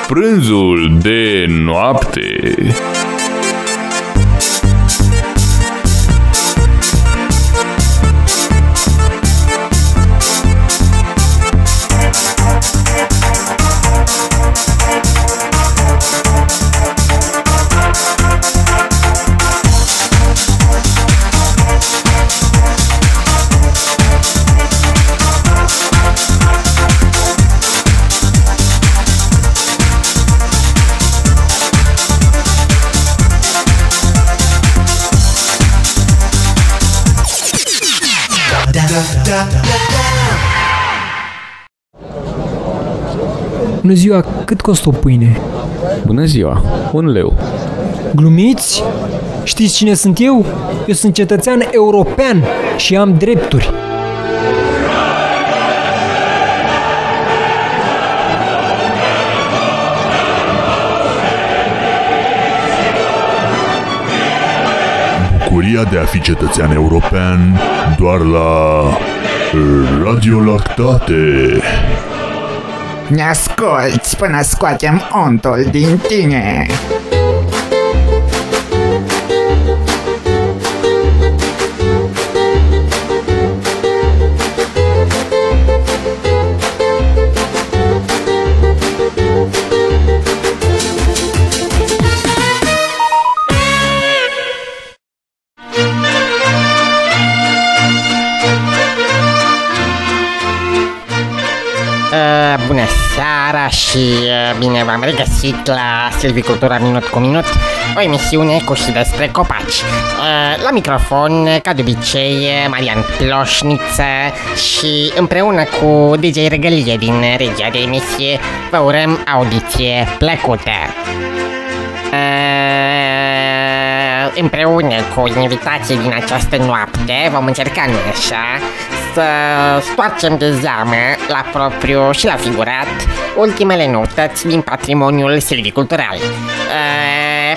Prânzul de noapte. Bună ziua, cât costă o pâine? Bună ziua, 1 leu. Glumiți? Știți cine sunt eu? Eu sunt cetățean european și am drepturi. Bucuria de a fi cetățean european doar la Radio Lactate. Ne asculți până scoatem ontul din tine. Bună seara și bine v-am regăsit la Silvicultura Minut cu Minut, o emisiune cu și despre copaci. La microfon, ca de obicei, Marian Ploșniță și împreună cu DJ Regălie din regia de emisie vă urăm audiție plăcută. Împreună cu invitații din această noapte vom încerca, nu așa, să stoarcem de zeamă la propriu și la figurat ultimele noutăți din patrimoniul silvicultural.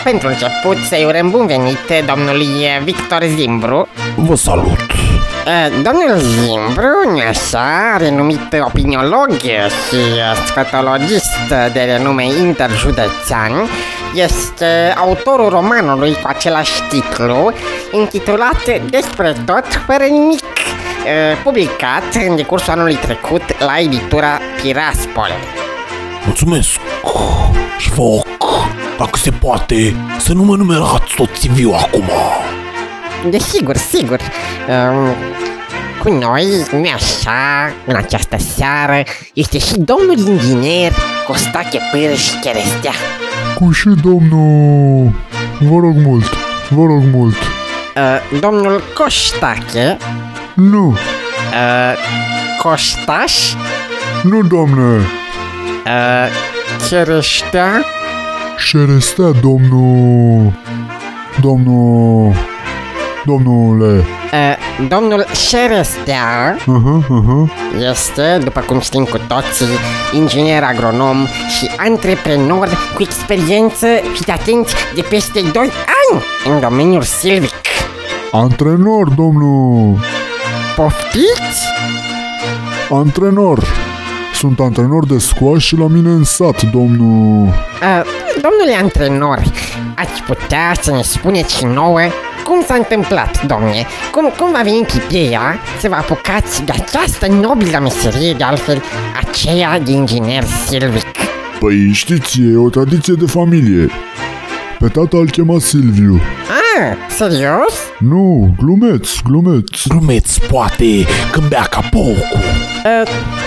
Pentru început să-i urăm bun venit domnului Victor Zimbru. Vă salut! Domnul Zimbru, așa, renumit opiniolog și scatologist de renume interjudețean, este autorul romanului cu același titlu, intitulat Despre tot, fără nimic, publicat în decursul anului trecut la editura Tiraspol. Mulțumesc! Și vă, dacă se poate, să nu mă numerați tot CV-ul acum. Desigur, sigur. Cu noi, nu așa, în această seară, este și domnul inginer Costache Pârș Cherestea. Cu și domnul... Vă rog mult, vă rog mult. Domnul Costache? Nu. Costaș? Nu, doamne. Cherestea? Șerestea, domnule. Domnul Șerestea este, după cum știm cu toții, inginer agronom și antreprenor cu experiență, fiți atenți, de peste 2 ani în domeniul silvic. Antrenor, domnul. Poftiți? Antrenor. Sunt antrenor de squash și la mine în sat, domnul. Domnule antrenor, ați putea să ne spuneți și nouă cum s-a întâmplat, domne? Cum v-a venit ideea să vă apucați de această nobilă meserie, de altfel, aceea de inginer silvic? Păi știți, e o tradiție de familie. Pe tata îl chema Silviu. Serios? Nu, glumeț. Glumeț, poate, când bea capocul.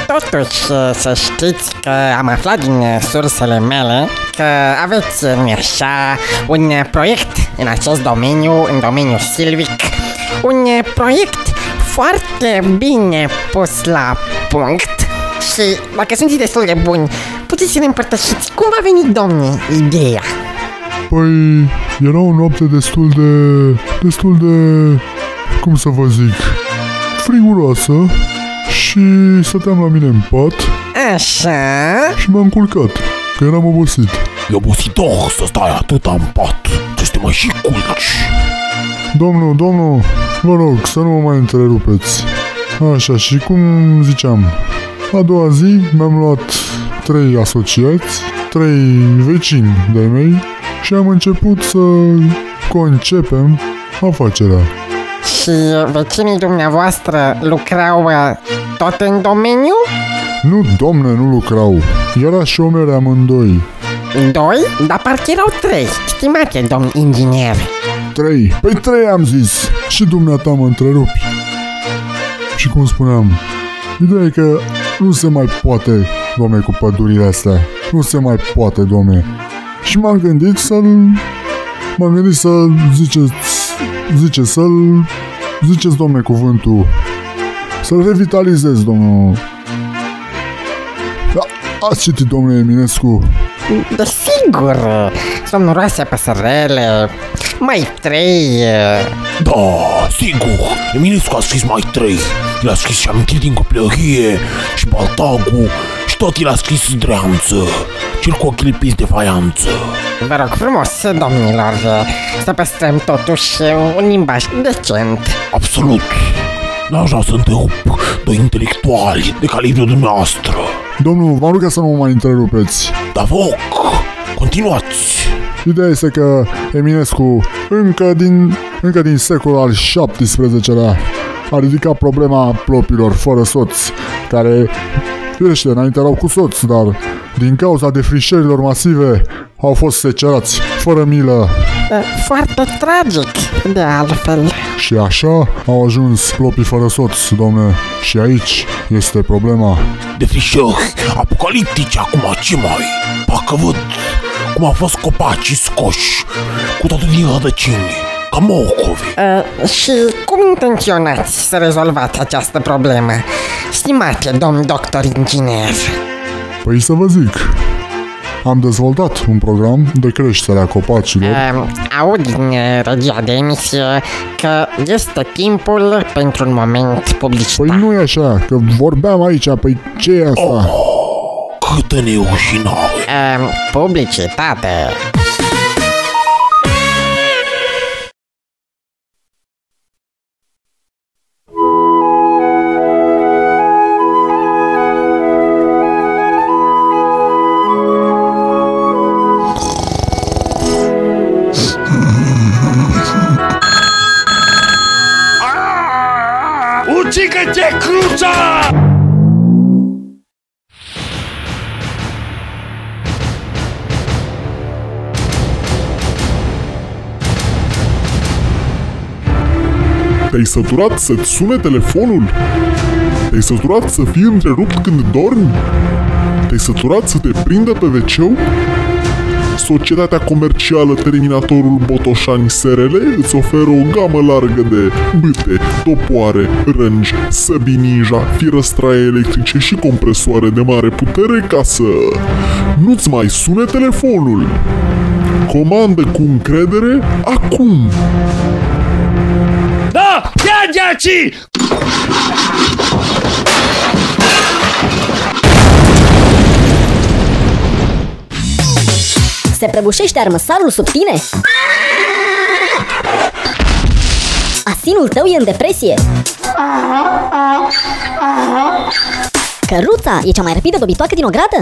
Totuși, să știți că am aflat din sursele mele că aveți, așa, un proiect în acest domeniu, în domeniul silvic. Un proiect foarte bine pus la punct și, dacă sunteți destul de buni, puteți să ne împărtășiți cum a venit, domnule, ideea. Păi, era o noapte destul de, cum să vă zic, friguroasă și stăteam la mine în pat. Așa. Și m-am culcat, că eram obosit. E obositor să stai atâta în pat. Trebuie să te mai și culci. Domnul, vă rog să nu mă mai întrerupeți. Așa, și cum ziceam, a doua zi mi-am luat 3 asociați, 3 vecini de-ai mei și am început să concepem afacerea. Și vecinii dumneavoastră lucrau tot în domeniu? Nu, domne, nu lucrau. Era șomeri amândoi. 2? Dar parcă erau 3, stimate domn inginer. 3. Păi 3 am zis. Și dumneata mă întrerupi. Și cum spuneam, ideea e că nu se mai poate, domne, cu pădurile astea. Nu se mai poate, domne. Și m-am gândit să ziceți, domne, cuvântul. Să-l revitalizez, domnul. Da, ați citit, domnule Eminescu? Desigur, somnoroase păsărele, mai 3. Da, sigur, Eminescu a scris mai 3. El a scris și Amintiri din copilărie, și Baltagul, și tot el a scris Dreanță, cel cu ochii lipiți de faianță. Vă rog frumos, domnilor, să păstrăm totuși un limbaj decent. Absolut. N-aș vrea să întrerup doi intelectuali de calibru dumneavoastră. Domnul, v-am rugat să nu mă mai întrerupeți. Dar vă rog, continuați. Ideea este că Eminescu, încă din secolul al XVII-lea, a ridicat problema plopilor fără soț, care, firește, înainte erau cu soț, dar din cauza defrișărilor masive au fost secerați, fără milă. Foarte tragic, de altfel. Și așa au ajuns plopii fără soț, domne. Și aici este problema. Defrișări apocaliptice acum, ce mai? Parcă văd cum au fost copacii scoși, cu totul din rădăcini, ca morcovi. Și cum intenționați să rezolvați această problemă, stimate domn doctor inginer? Păi să vă zic, am dezvoltat un program de creștere a copacilor. Aud din regia de emisie că este timpul pentru un moment publicitar. Păi nu e așa, că vorbeam aici, păi ce e asta? Câtă neușinare! Publicitate. Ucică-te, cruța! Te-ai săturat să-ți sune telefonul? Te-ai săturat să fii întrerupt când dormi? Te-ai săturat să te prindă pe WC-ul? Societatea comercială Terminatorul Botoșani SRL îți oferă o gamă largă de bâte, topoare, rângi, săbi ninja, firăstraie electrice și compresoare de mare putere ca să nu-ți mai sune telefonul. Comandă cu încredere acum! Da! Ia de aici! Se prăbușește armăsarul sub tine? Asinul tău e în depresie? Căruța e cea mai rapidă dobitoacă din ogradă?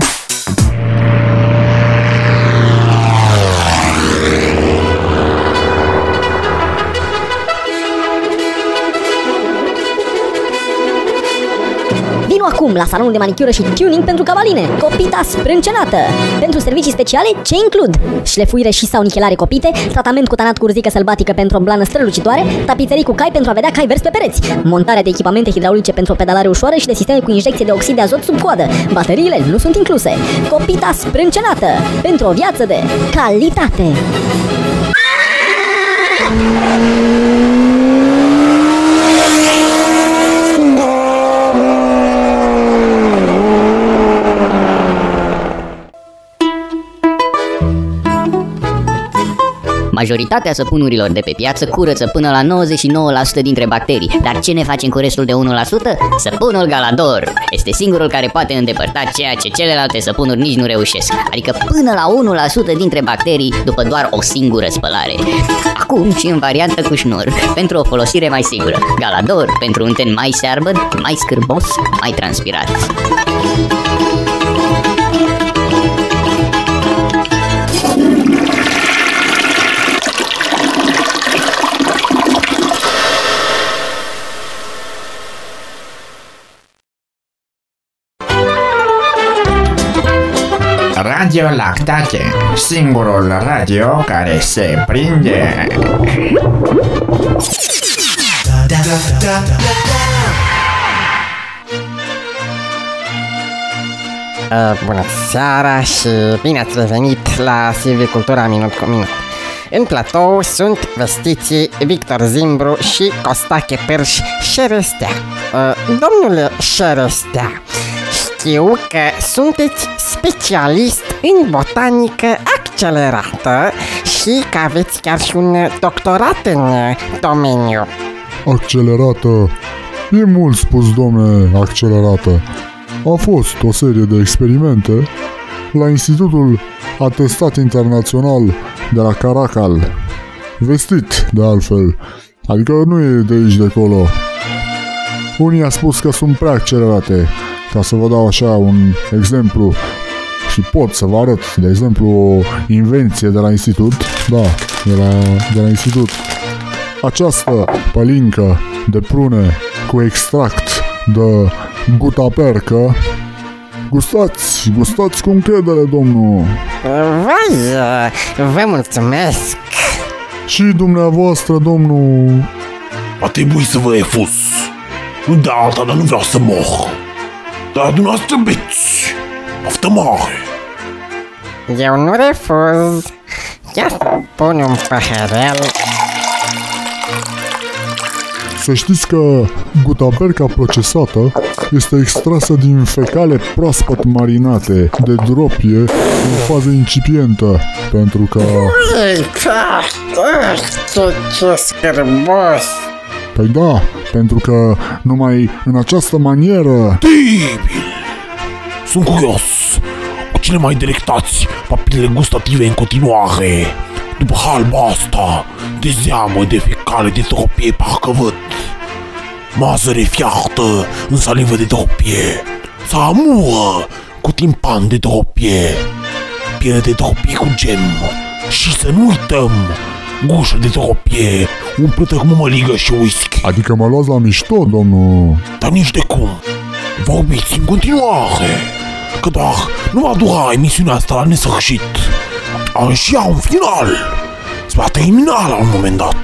Vino acum la salonul de manicură și tuning pentru cavaline, Copita sprâncenată. Pentru servicii speciale, ce includ? Șlefuire și sau nichelare copite, tratament cutanat cu urzică sălbatică pentru o blană strălucitoare, tapiserii cu cai pentru a vedea cai verzi pe pereți, montarea de echipamente hidraulice pentru o pedalare ușoară și de sisteme cu injecție de oxid de azot sub coadă. Bateriile nu sunt incluse. Copita sprâncenată. Pentru o viață de calitate. Majoritatea săpunurilor de pe piață curăță până la 99% dintre bacterii. Dar ce ne facem cu restul de 1%? Săpunul Galador este singurul care poate îndepărta ceea ce celelalte săpunuri nici nu reușesc. Adică până la 1% dintre bacterii după doar o singură spălare. Acum și în variantă cu șnur, pentru o folosire mai sigură. Galador, pentru un ten mai searbăd, mai scârbos, mai transpirat. Radio Lactate, singurul radio care se prinde. Bună seara și bine ați revenit la Silvicultura Minut cu Minut. În platou sunt vestiții Victor Zimbru și Costache Pârș Șerestea. Domnule Șerestea, știu că sunteți specialist în botanică accelerată și că aveți chiar și un doctorat în domeniu. Accelerată? E mult spus, domne, accelerată. A fost o serie de experimente la Institutul Atestat Internațional de la Caracal. Vestit, de altfel. Adică nu e de aici de acolo. Unii a spus că sunt prea accelerate. Ca să vă dau așa un exemplu și pot să vă arăt, de exemplu, o invenție de la institut. Da, de la institut. Această pălincă de prune cu extract de gutapercă. Gustați cu încredere, domnul. Vai, vă mulțumesc. Și dumneavoastră, domnul. Va trebui să vă refuz. Nu de alta, dar nu vreau să mor. Dar dumneavoastră beți. Poftă mare. Eu nu refuz. Ia să pun un paharel. Să știți că gutaperca procesată este extrasă din fecale proaspăt marinate de dropie în fază incipientă, pentru că... Ce scârbos! Păi da, pentru că numai în această manieră... Teribil! Sunt curios. Cu cine mai delectați papilele gustative în continuare? După halba asta de zeamă, de fecale, de dropie, parcă văd mazăre fiartă în salivă de dropie, saramură cu timpan de dropie, piele de dropie cu gem și să nu uităm gușă de dropie umplută cu mămăligă și whisky. Adică mă luați la mișto, domnul? Dar nici de cum. Vorbiți în continuare, că doar nu va dura emisiunea asta la nesfârșit. Are și ea un final. Se va termina la un moment dat.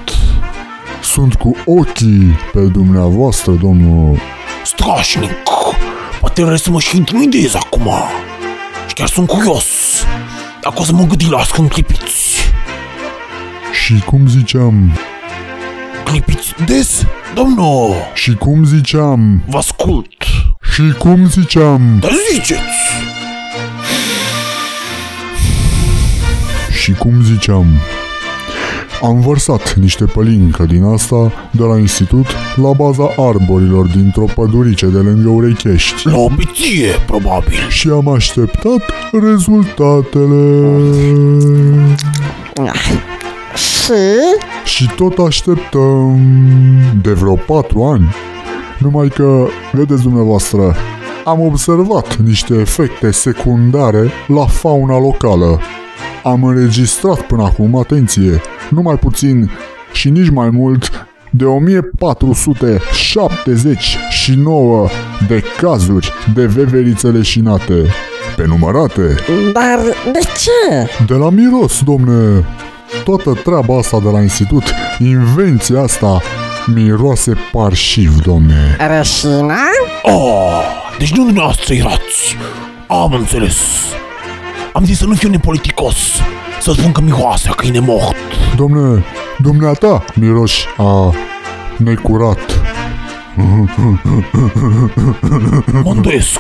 Sunt cu ochii pe dumneavoastră, domnul. Strașnic. Poate vreți să mă și intimidez acum. Și chiar sunt curios. Dacă o să mă gâdilați când clipiți. Și cum ziceam? Clipiți des, domnul? Și cum ziceam? Vă ascult. Și cum ziceam? Dar ziceți. Și cum ziceam? Am vărsat niște pălincă din asta de la institut la baza arborilor dintr-o pădurice de lângă Urechești. La o beție, probabil. Și am așteptat rezultatele. Și tot așteptăm de vreo 4 ani. Numai că, vedeți dumneavoastră, am observat niște efecte secundare la fauna locală. Am înregistrat până acum, atenție, numai puțin și nici mai mult de 1479 de cazuri de veverițe leșinate, pe numărate. Dar de ce? De la miros, domne. Toată treaba asta de la institut, invenția asta, miroase parșiv, domne. Rășina? Oh, deci nu dumneavoastră erați. Am înțeles. Am zis să nu fiu nepoliticos, să spun că miroase a câine mort. Domne, dumneata miroși a necurat. Mă îndoiesc.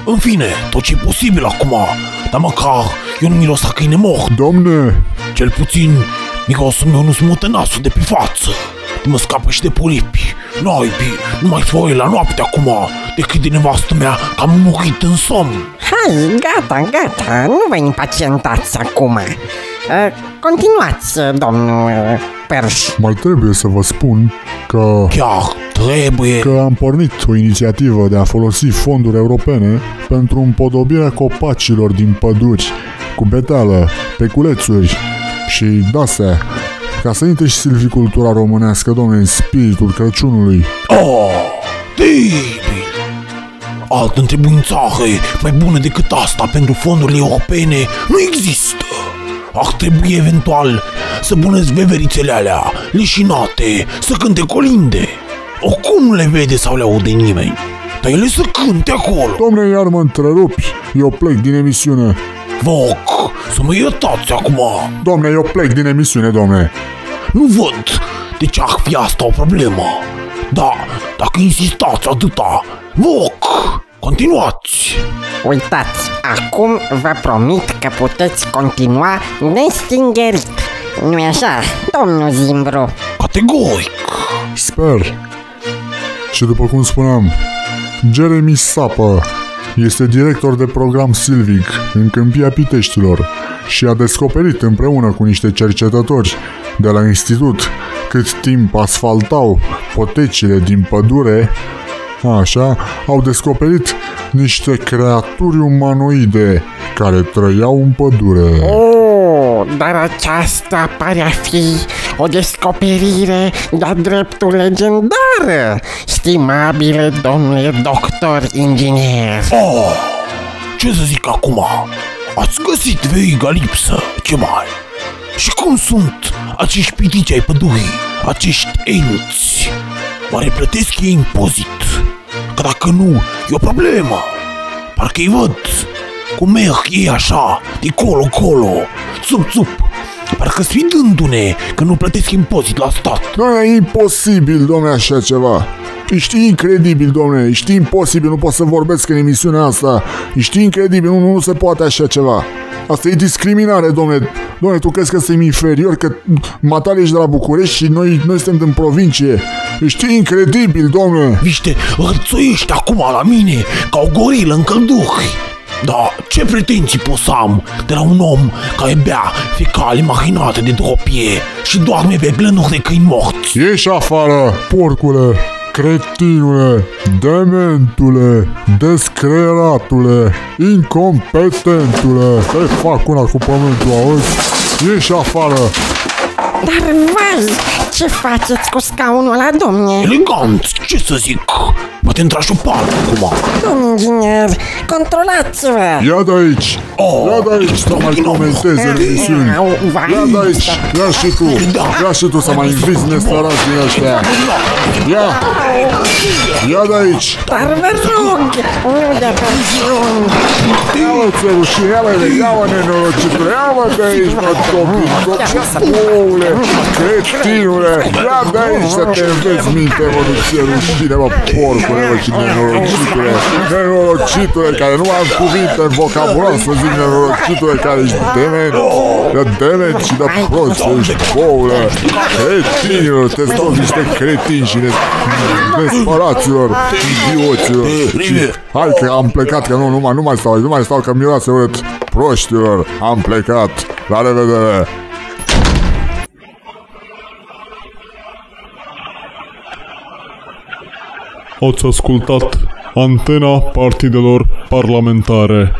În fine, tot ce e posibil acum, dar măcar eu nu miros a câine mort. Domne! Cel puțin Micosul meu nu-ți mută nasul de pe față. Mă scapă și de polipi. Naibii, nu mai fă la noapte acum, decât de nevastă mea că am murit în somn. Hai, gata, nu vă impacientați acum. Continuați, domnul Perș. Mai trebuie să vă spun că... Chiar trebuie. Că am pornit o inițiativă de a folosi fonduri europene pentru împodobirea copacilor din păduri, cu beteală, peculețuri și de-astea, ca să intre și silvicultura românească, domne, în spiritul Crăciunului. Teribil! Altă întrebuințare mai bună decât asta pentru fondurile europene nu există. Ar trebui eventual să puneți veverițele alea leșinate, să cânte colinde. Oricum nu le vede sau le aude nimeni, dar ele să cânte acolo. Domne, iar mă întrerupi, eu plec din emisiune. Vă rog să mă iertați acum. Domne, eu plec din emisiune, domne. Nu văd de ce ar fi asta o problemă. Da, dacă insistați atâta, vă rog, continuați. Uitați, acum vă promit că puteți continua nestingerit. Nu-i așa, domnul Zimbru? Categoric. Sper. Și după cum spuneam, Jeremy Sapă este director de program silvic în Câmpia Piteștilor și a descoperit împreună cu niște cercetători de la institut cât timp asfaltau potecile din pădure, așa, au descoperit niște creaturi umanoide care trăiau în pădure. Dar aceasta pare a fi o descoperire de-a dreptul legendară, stimabile domnule doctor inginer. Ce să zic acum? Ați găsit veriga lipsă, ce mai? Și cum sunt acești pitici ai pădurii, acești enți? Oare plătesc ei impozit? Că dacă nu, e o problemă. Parcă-i văd cum merg ei așa, de colo-colo, țup-țup, parcă sfidându-ne că nu plătesc impozit la stat. Doamne, e imposibil, domne, așa ceva. Ești incredibil, domne, ești imposibil, nu pot să vorbesc în emisiunea asta. Ești incredibil, nu se poate așa ceva. Asta e discriminare, domne. Domne, tu crezi că suntem inferior, că matale ești de la București și noi suntem din provincie. Ești incredibil, domne. Viște, hărțuiești acum la mine ca o gorilă în călduri. Da, ce pretenții pot să am de la un om care bea fecale marinate de dropie și doarme pe glănuri de câini morți? Ieși afară, porcule, cretinule, dementule, descreieratule, incompetentule. Te fac una cu pământul, auzi? Ieși afară! Dar vai, ce faceți cu scaunul ăla, domne? Elegant, ce să zic? Poate intra și o palmă acum. Domn inginer, controlați-vă! Ia de aici! Ia de aici să mai comentezi în emisiuni! Ia de aici! Ia și tu! Ia și tu să mai inviți nestărați din ăștia! Ia! Ia de aici! Dar vă rog, nu de pensiuni! Ia-mă, țărușii, ia-mă, nenorocitule! Ia-mă de aici, mă, toule! Cretinule! Ia de aici să te înveți minte, mă, nu țărușine, mă, porcule, mă, și nenorocitule! Nenorocitule, care nu am cuvinte în vocabular să zic nenorocitule, care ești dement! De dement și de prost, ești boule! Cretinilor, te scoți niște cretini și nespăraților, idioților! Hai că am plecat, că nu mai stau, că miroase urât! Proștilor, am plecat! La revedere! Ați ascultat Antena Partidelor Parlamentare.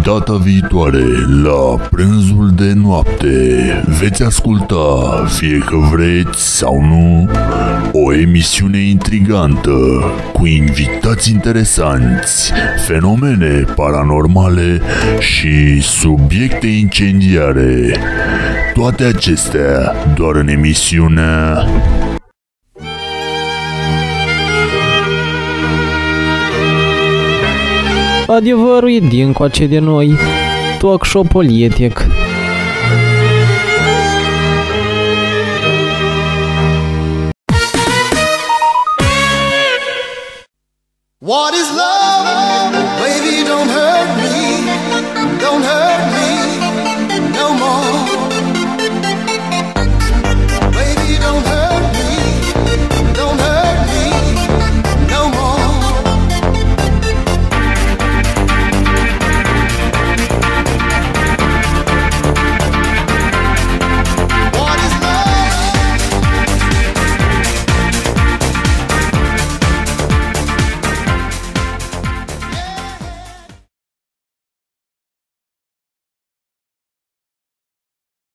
Data viitoare, la prânzul de noapte, veți asculta, fie că vreți sau nu, o emisiune intrigantă, cu invitați interesanți, fenomene paranormale și subiecte incendiare. Toate acestea doar în emisiunea Adevărul e dincoace de noi, talk show politic. What is love?